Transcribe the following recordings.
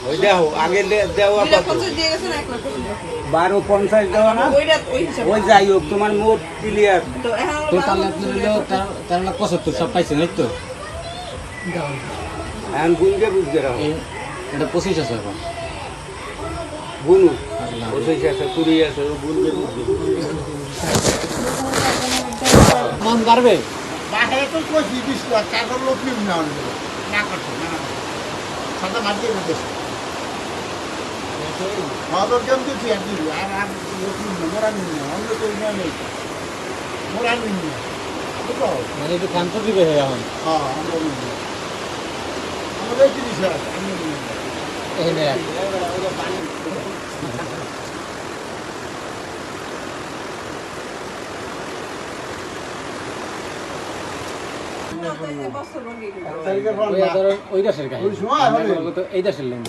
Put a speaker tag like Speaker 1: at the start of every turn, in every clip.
Speaker 1: ওই দেখো আগে দেওয়া কত 1250 দেওয়া না ওই যাই হোক তোমার মোট ক্লিয়ার
Speaker 2: টোটাল আপনি হলো 13,75,000 সব পাইছেন এই তো
Speaker 1: এখন গুনকে বুঝতে রাখো
Speaker 2: এটা 25,000 এখন
Speaker 1: গুনু 25 আছে 20 আছে গুনকে বুঝবে
Speaker 2: মন পারবে
Speaker 3: বাহিরে তো কই 20 লাখ টাকার লোক না করছে না সাদা মাটি দিতে মাদর কেম দিছি আর দিবি আর লোক মোরা নিয়ে অন্য তো নেই মোরা নিয়ে বুঝছো
Speaker 2: মানে একটু কান্ত দিবে এখন
Speaker 3: হ্যাঁ আমাদের কি দিছে আমি
Speaker 2: এখানে ওই দেশের গাড়ি এই দেশের লেন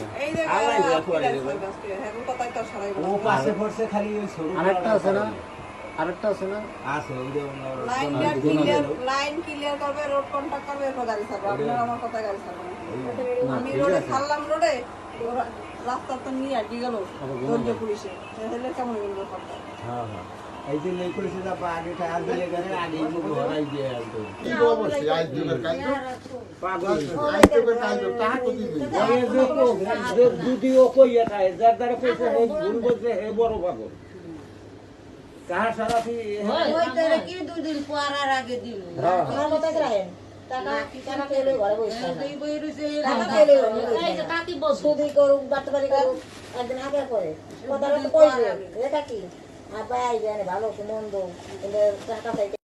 Speaker 1: ও পাশে পড়ছে খালি ওই ছোট
Speaker 2: আরেকটা আছে না আরেকটা আছে না
Speaker 1: আছে ওই যে
Speaker 4: লাইন ক্লিয়ার করবে রোড কন্ট্রাক্ট করবে এরপর গাড়ি ছাড়বে আপনার আমার কথা গাড়ি ছাড়বে আমি রোডে ছাড়লাম রোডে রাস্তা তো নিয়ে আগে গেল ধৈর্য পুলিশে তাহলে কেমন গেল ব্যাপারটা
Speaker 1: হ্যাঁ হ্যাঁ এই যে নেই করেছে না আগে টায়ার দিলে গেলে আগে মুখ ধরাই দিয়ে আসতো
Speaker 3: কি অবশ্যই আজ দিনের কাজ
Speaker 1: পাগল
Speaker 3: আজ দিনের কাজ টাকা তো দিবি
Speaker 1: যে যদিও কইয়া খায় যার দ্বারা কইছে হে ভুল বলছে হে বড় পাগল কার সারাফি
Speaker 4: ওই তারে কি দুই দিন পর আর আগে দিন আমার কথা রাখেন টাকা টাকা পেলে ঘরে বসে এই বই রইছে টাকা পেলে এই যে কাকি বসুদি করুক বাটবাড়ি করুক একদিন আগে করে কথাটা তো কইবে এটা কি আবার আইবে ভালো কি মন্দ কিন্তু টাকা চাইতে